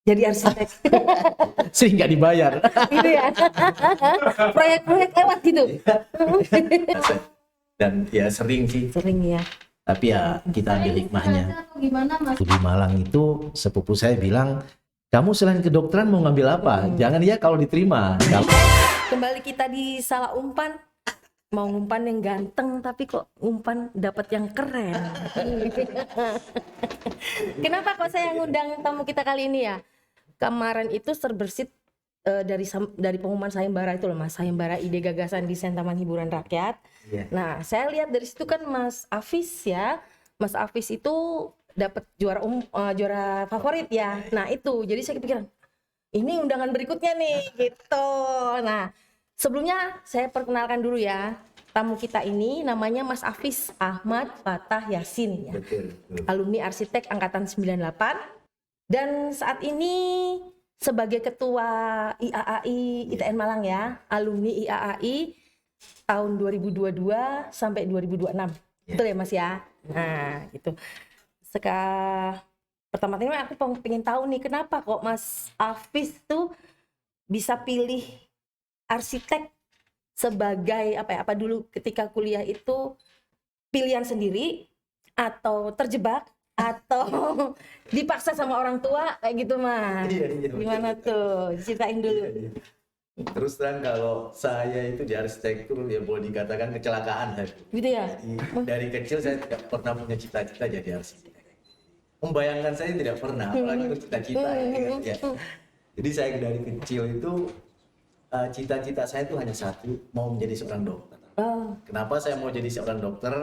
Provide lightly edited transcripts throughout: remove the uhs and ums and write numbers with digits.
Jadi arsitek. sering nggak dibayar. Gitu ya. Proyek-proyek lewat gitu. Dan ya sering sih, Sering ya. tapi ya kita ambil hikmahnya. Gimana Mas? Waktu di Malang itu sepupu saya bilang, kamu selain kedokteran mau ngambil apa? Jangan ya kalau diterima. Kembali kita di salah umpan. Mau ngumpan yang ganteng tapi kok umpan dapat yang keren. Kenapa kok saya ngundang tamu kita kali ini ya? Kemarin itu terbersit dari pengumuman sayembara itu loh Mas, sayembara ide gagasan desain taman hiburan rakyat. Iya. Nah, saya lihat dari situ kan Mas Afis ya. Mas Afis itu dapat juara favorit ya. Nah, itu. Jadi saya kepikiran, ini undangan berikutnya nih gitu. Nah, sebelumnya saya perkenalkan dulu ya. Tamu kita ini namanya Mas Afis Ahmad Fatah Yasin ya. Betul. Alumni arsitek angkatan 98 dan saat ini sebagai ketua IAAI ITN Malang ya, alumni IAAI tahun 2022 sampai 2026. Betul ya Mas ya? Nah, gitu. Pertama-tama aku pengen tahu nih kenapa kok Mas Afis tuh bisa pilih arsitek sebagai apa dulu ketika kuliah itu pilihan sendiri atau terjebak atau dipaksa sama orang tua kayak gitu Mas. Iya, Gimana tuh? Ceritain dulu. Terus terang kalau saya itu di arsitektur ya boleh dikatakan kecelakaan. Gitu ya? Jadi, dari kecil saya tidak pernah punya cita-cita jadi arsitek. Membayangkan saya tidak pernah, apalagi itu cita-cita ya. Jadi saya dari kecil itu cita-cita saya itu hanya satu, mau menjadi seorang dokter. Oh. Kenapa saya mau jadi seorang dokter?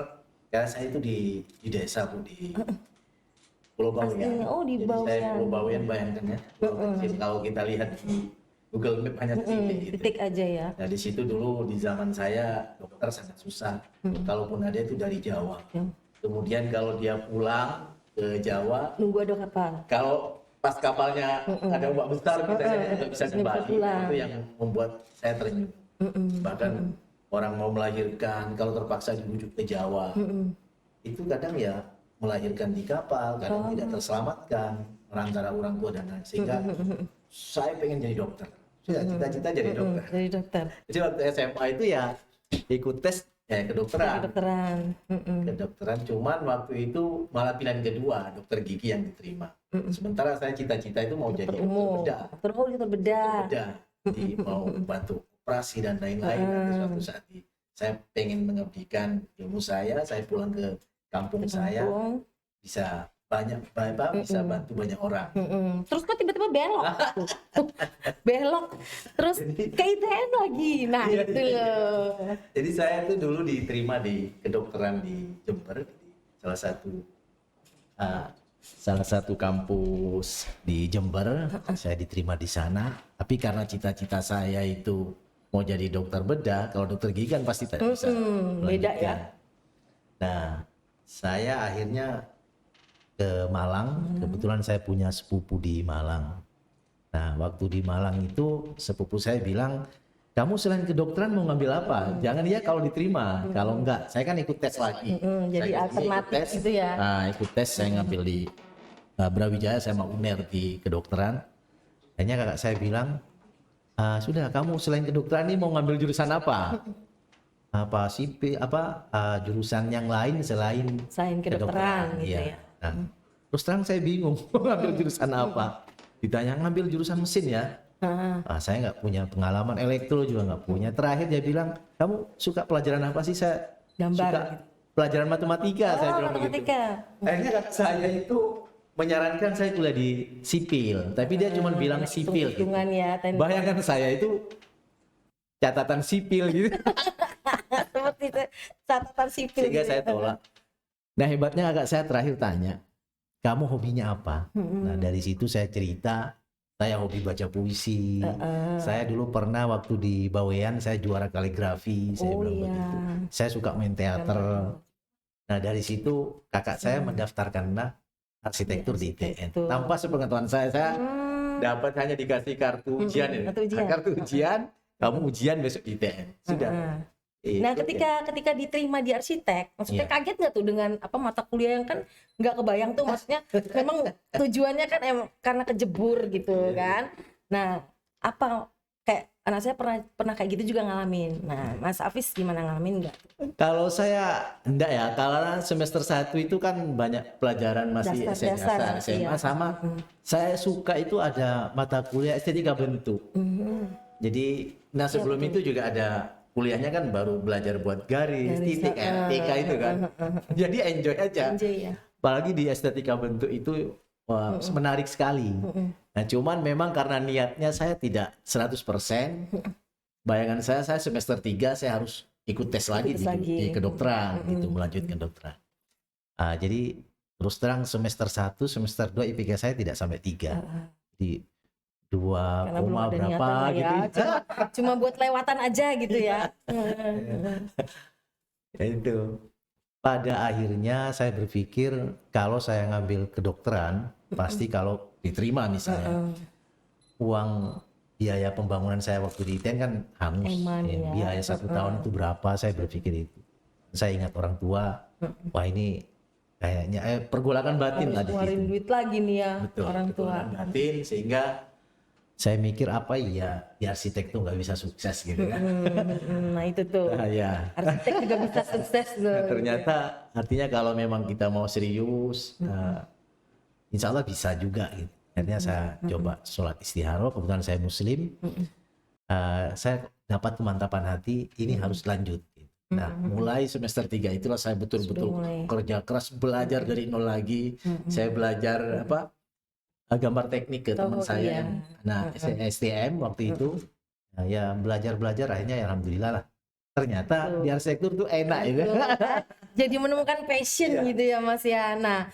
Karena saya itu di desa Bu, di Pulau Bawean. Oh, di Jadi saya Bawean. Pulau Bawean, bayangkan ya. Kalau kita lihat di Google Map hanya titik gitu. Titik aja ya. Nah di situ dulu di zaman saya dokter sangat susah. Kalaupun ada itu dari Jawa. Kemudian kalau dia pulang ke Jawa, Nunggu ada kapal. kalau pas kapalnya ada ombak besar misalnya nggak bisa kembali, pulang. itu yang membuat saya ternyuh. Bahkan orang mau melahirkan kalau terpaksa dibujuk ke Jawa, itu kadang ya melahirkan di kapal, kadang tidak terselamatkan antara orang tua dan lain. Sehingga saya pengen jadi dokter. Sudah cita-cita jadi dokter. Jadi dokter. Jadi waktu SMA itu ya ikut tes ya kedokteran. Kedokteran, cuman waktu itu malah pilihan kedua dokter gigi yang diterima. Sementara saya cita-cita itu mau jadi dokter bedah. Dokter bedah. Bedah. Jadi mau bantu operasi dan lain-lain. Nanti suatu saat saya pengen mengabdikan ilmu saya pulang ke kampung saya, bisa bisa bantu banyak orang. Terus kok tiba-tiba belok? Belok, terus ke ITN lagi. Nah itu loh. Jadi saya tuh dulu diterima di kedokteran di Jember, di salah satu kampus di Jember. Saya diterima di sana. Tapi karena cita-cita saya itu mau jadi dokter bedah, kalau dokter gigi kan pasti tidak bisa beda ya. Nah, saya akhirnya ke Malang. Kebetulan saya punya sepupu di Malang. Nah, waktu di Malang itu sepupu saya bilang, kamu selain kedokteran mau ngambil apa? Jangan ya kalau diterima. Kalau enggak, saya kan ikut tes lagi. Jadi Saya alternatif itu ya. Nah, ikut tes, saya ngambil di Brawijaya sama UNER di kedokteran. Akhirnya kakak saya bilang, sudah kamu selain kedokteran ini mau ngambil jurusan apa? Jurusan yang lain selain kedokteran gitu iya. ya. Nah, terus terang saya bingung mau ngambil jurusan apa. Ditanya ngambil jurusan mesin ya. Saya nggak punya pengalaman, elektro juga nggak punya. Terakhir dia bilang, kamu suka pelajaran apa sih? Saya Gambar. suka pelajaran matematika. Saya bilang Matematika. begitu. Akhirnya kakak saya itu menyarankan saya kuliah di sipil, tapi dia cuma bilang sipil. Gitu. Hitungan ya. Bayangkan saya itu catatan sipil gitu. Seperti itu, catatan sipil. Sehingga gitu. saya tolak. Nah hebatnya agak saya terakhir tanya, kamu hobinya apa? Nah dari situ saya cerita, saya hobi baca puisi. Saya dulu pernah waktu di Bawean saya juara kaligrafi. Saya bilang begitu. Saya suka main teater. Nah dari situ kakak saya mendaftarkan arsitektur di ITN. Tanpa sepengetahuan saya dapat hanya dikasih kartu ujian. Kartu ujian, kamu ujian besok di ITN. Sudah. Nah, Itu ketika diterima di arsitek, maksudnya Iya. kaget nggak tuh dengan apa mata kuliah yang kan nggak kebayang tuh, maksudnya memang tujuannya kan karena kejebur gitu Iya. kan. Nah, apa kayak anak saya pernah kayak gitu juga ngalamin. Nah, Mas Afis gimana, ngalamin nggak? Kalau saya enggak ya, karena semester 1 itu kan banyak pelajaran masih Dasar-dasar, SMA iya. sama saya suka itu ada mata kuliah estetika bentuk. Mhm. Jadi, nah sebelum itu juga ada kuliahnya kan baru belajar buat garis, Garis, titik, RTK itu kan. Jadi enjoy aja. Anjay ya. Apalagi di estetika bentuk itu wah, menarik sekali. Nah, cuman memang karena niatnya saya tidak 100%. Bayangan saya semester 3 saya harus ikut tes lagi Tes di lagi. kedokteran gitu, melanjutkan kedokteran. Jadi terus terang semester 1, semester 2 IPK saya tidak sampai 3. Di 2, Karena belum ada berapa niatan lah ya, gitu. cuma buat lewatan aja gitu ya. Ya itu. Pada akhirnya saya berpikir kalau saya ngambil kedokteran, pasti kalau diterima misalnya, uang biaya pembangunan saya waktu di ITN kan hangus. Eman, Ya, ya. biaya 1 tahun itu berapa, saya berpikir itu. Saya ingat orang tua, wah ini kayaknya pergolakan batin lah Harus di ngeluarin situ. duit lagi nih ya, Betul, orang tua. pergolakan batin, sehingga saya mikir apa iya di arsitek tuh nggak bisa sukses gitu kan. Nah itu tuh, Nah, ya. arsitek juga bisa sukses tuh. Nah, ternyata artinya kalau memang kita mau serius, insya Allah bisa juga gitu. Akhirnya saya coba sholat istikharah, kebetulan saya muslim, saya dapat kemantapan hati, ini harus lanjut. Gitu. Nah, mulai semester 3 itulah saya betul-betul mulai. kerja keras, belajar dari nol lagi. Saya belajar gambar teknik ke teman saya iya. yang STM waktu itu. Nah, ya belajar akhirnya ya alhamdulillah lah. Ternyata di arsitektur tuh enak gitu. Jadi menemukan passion gitu ya Mas ya. Nah,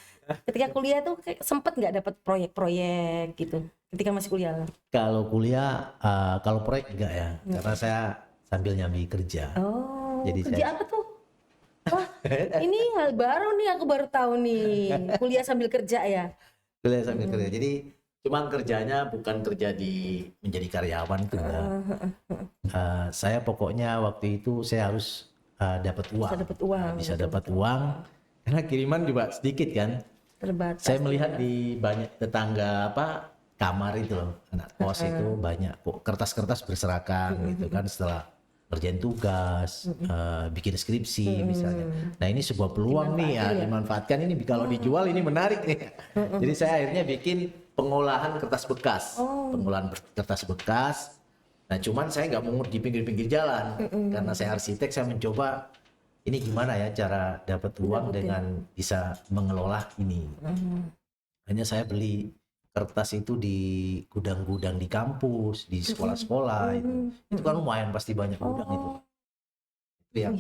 ketika kuliah tuh sempet nggak dapat proyek-proyek gitu ketika masih kuliah? Kalau kuliah, kalau proyek enggak ya, karena saya sambil nyambi kerja. Oh, Jadi kerja apa tuh? Wah, ini hal baru nih, aku baru tahu nih. Kuliah sambil kerja ya? Kuliah sambil kerja. Jadi cuman kerjanya bukan kerja menjadi karyawan itu enggak. Saya pokoknya waktu itu saya harus dapat uang. Bisa dapat uang. Bisa dapat uang. Karena kiriman juga sedikit kan. Terbatas. Saya melihat di banyak tetangga kamar itu loh, anak kos itu banyak kok kertas-kertas berserakan gitu kan setelah kerjain tugas, bikin skripsi misalnya. Nah ini sebuah peluang nih ya, dimanfaatkan ini kalau dijual ini menarik nih. Jadi saya akhirnya bikin pengolahan kertas bekas, pengolahan kertas bekas. Nah cuman saya nggak mungut di pinggir-pinggir jalan, karena saya arsitek, saya mencoba ini gimana ya cara dapat uang dengan bisa mengelola ini. Hanya saya beli kertas itu di gudang-gudang di kampus, di sekolah-sekolah itu kan lumayan pasti banyak gudang itu. Itu ya.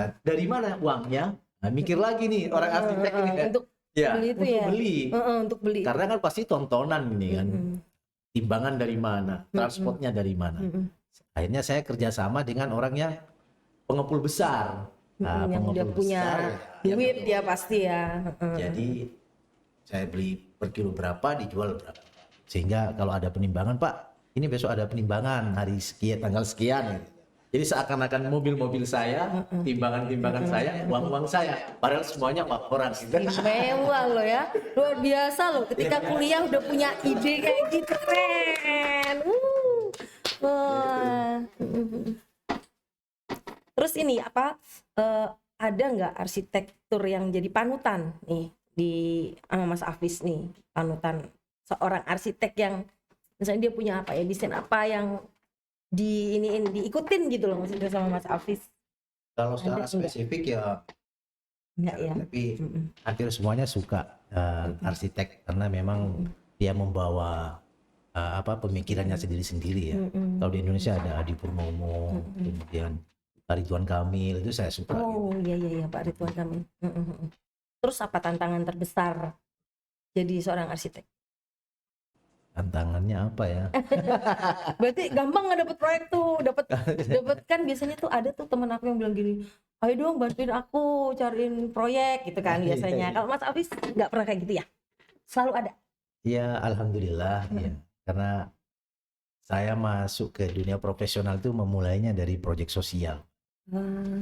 Nah, dari mana uangnya? Nah, mikir lagi nih orang arsitek ini kan. Untuk beli itu untuk ya? beli. Untuk beli. Karena kan pasti tontonan ini kan. Timbangan dari mana? Transportnya dari mana? Akhirnya saya kerjasama dengan orang yang pengepul besar. Yang udah punya duit dia pasti ya. Jadi saya beli per kilo berapa, dijual berapa. Sehingga kalau ada penimbangan, Pak, ini besok ada penimbangan hari sekian, tanggal sekian. Gitu. Jadi seakan-akan mobil-mobil saya, timbangan-timbangan saya, uang-uang saya. Padahal semuanya orang. Gitu. Mewah loh ya, luar biasa loh. Ketika kuliah udah punya ide kayak gitu, keren. Wah. Terus ini apa? Ada nggak arsitektur yang jadi panutan nih di Mas Afis nih, panutan seorang arsitek yang misalnya dia punya apa ya, desain apa yang diikutin gitu loh maksudnya sama Mas Afis? Kalau secara spesifik ya enggak ya, tapi hampir semuanya suka arsitek karena memang dia membawa pemikirannya sendiri-sendiri ya. Kalau di Indonesia ada Adi Purnomo, kemudian Ridwan Kamil, itu saya suka. Oh iya Pak Ridwan Kamil. Terus apa tantangan terbesar jadi seorang arsitek? Tantangannya apa ya? Berarti gampang nggak dapet proyek tuh, dapat kan biasanya tuh ada tuh teman aku yang bilang gini, ayo dong bantuin aku cariin proyek gitu kan biasanya. Kalau Mas Afis nggak pernah kayak gitu ya? Selalu ada? Ya alhamdulillah ya, karena saya masuk ke dunia profesional itu memulainya dari proyek sosial.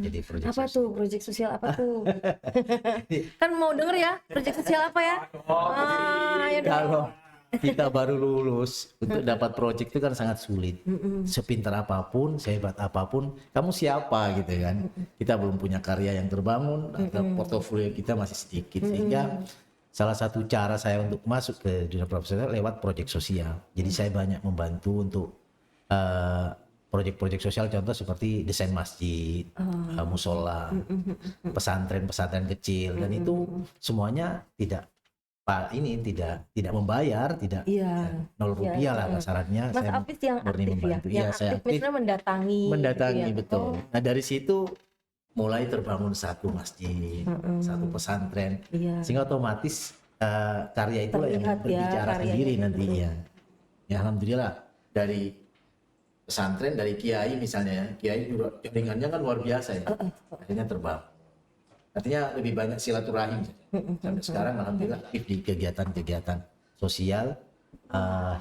Jadi proyek Apa sosial. tuh proyek sosial apa tuh? Kan mau denger ya proyek sosial apa ya? Ya dong. Kalau kita baru lulus untuk dapat proyek itu kan sangat sulit. Sepintar apapun, sehebat apapun, kamu siapa gitu kan? Kita belum punya karya yang terbangun, atau portofolio kita masih sedikit, sehingga salah satu cara saya untuk masuk ke dunia profesional lewat proyek sosial. Jadi saya banyak membantu untuk proyek-proyek sosial, contoh seperti desain masjid, musola, pesantren-pesantren kecil, dan itu semuanya tidak tidak membayar, tidak Iya. 0 rupiah lah kasarannya. Mas Saya Afis yang murni aktif ya? membantu. Yang Iya, saya aktif misalnya mendatangi. mendatangi, gitu ya? betul. Nah dari situ mulai terbangun satu masjid, satu pesantren, Iya. sehingga otomatis karya itulah yang Terlihat ya, berbicara karyanya sendiri itu. nantinya. Ya alhamdulillah dari pesantren, dari kiai misalnya ya, kiai juga jaringannya kan luar biasa ya, akhirnya terbangun. Artinya lebih banyak silaturahim. Sampai sekarang alhamdulillah aktif di kegiatan-kegiatan sosial.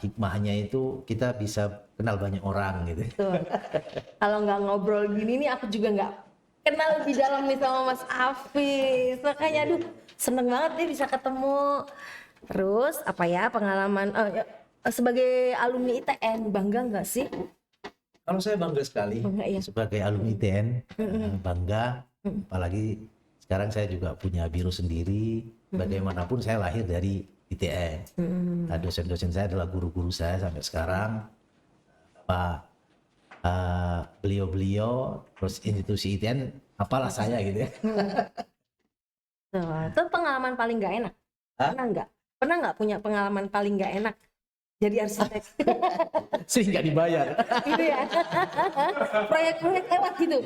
Hikmahnya itu kita bisa kenal banyak orang gitu. Betul. Kalau nggak ngobrol gini nih aku juga nggak kenal lebih dalam nih sama Mas Afis. Makanya aduh seneng banget nih bisa ketemu. Terus apa ya pengalaman sebagai alumni ITN bangga nggak sih? Kalau saya bangga sekali Bangga, ya. sebagai alumni ITN, bangga. Apalagi sekarang saya juga punya biro sendiri. Bagaimanapun saya lahir dari ITN. Nah, dosen-dosen saya adalah guru-guru saya sampai sekarang. Beliau-beliau, terus institusi ITN, apalah saya gitu ya. Tuh, itu pengalaman paling nggak enak. Hah? Pernah nggak punya pengalaman paling nggak enak jadi arsitek? Sering nggak dibayar. Gitu ya. Proyek-proyek lewat gitu.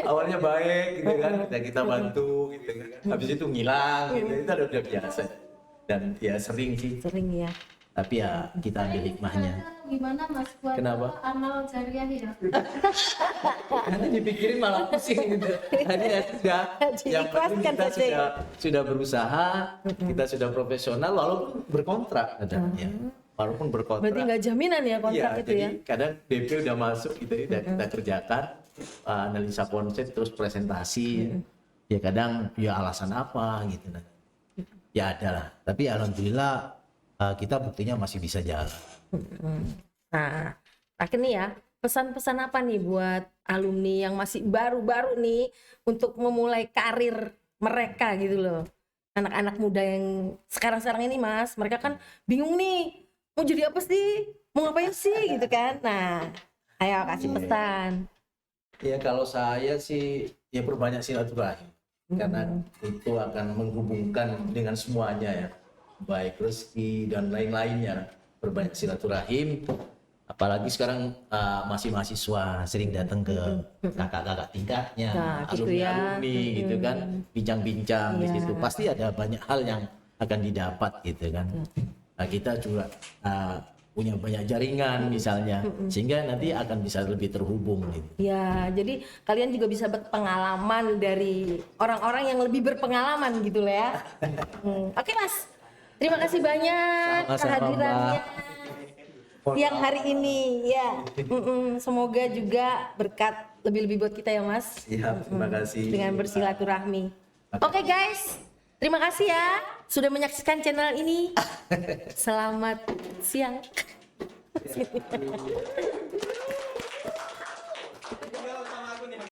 Awalnya baik gitu kan, kita bantu gitu kan. Habis itu ngilang gitu, itu udah biasa. Dan ya sering sih, Sering ya. tapi ya kita ambil hikmahnya. Gimana Mas buat Kenapa? amal jariah ya? Nanti dipikirin malah pusing gitu. Tadi ya sudah, yang penting Diikhlaskan kita saja. sudah berusaha, kita sudah profesional, walaupun berkontrak katanya. Walaupun berkontrak. Berarti nggak jaminan ya kontrak Iya, itu jadi ya? kadang DP udah masuk gitu, udah kita kerjakan, analisa konsep terus presentasi. Ya kadang ya alasan apa gitu. Ya ada lah. Tapi alhamdulillah kita buktinya masih bisa jalan. Nah, terakhir nih ya, pesan-pesan apa nih buat alumni yang masih baru-baru nih untuk memulai karir mereka gitu loh. Anak-anak muda yang sekarang-sekarang ini Mas, mereka kan bingung nih, mau jadi apa sih? Mau ngapain sih gitu kan? Nah, ayo kasih pesan. Ya kalau saya sih ya perbanyak silaturahim. Karena itu akan menghubungkan dengan semuanya ya. Baik rezeki dan lain-lainnya. Perbanyak silaturahim. Apalagi sekarang masih mahasiswa sering datang ke kakak-kakak tingkatnya, Nah, gitu ya. alumni-alumni gitu kan, bincang-bincang di situ. Pasti ada banyak hal yang akan didapat gitu kan. Nah, kita juga punya banyak jaringan misalnya, sehingga nanti akan bisa lebih terhubung gitu. Ya, jadi kalian juga bisa berpengalaman dari orang-orang yang lebih berpengalaman gitu lah ya. Oke Mas, terima kasih banyak Sama-sama, kehadirannya siang hari ini ya. Semoga juga berkat lebih-lebih buat kita ya Mas. Siap, terima kasih. Dengan bersilaturahmi. Oke guys, terima kasih ya sudah menyaksikan channel ini. Selamat siang.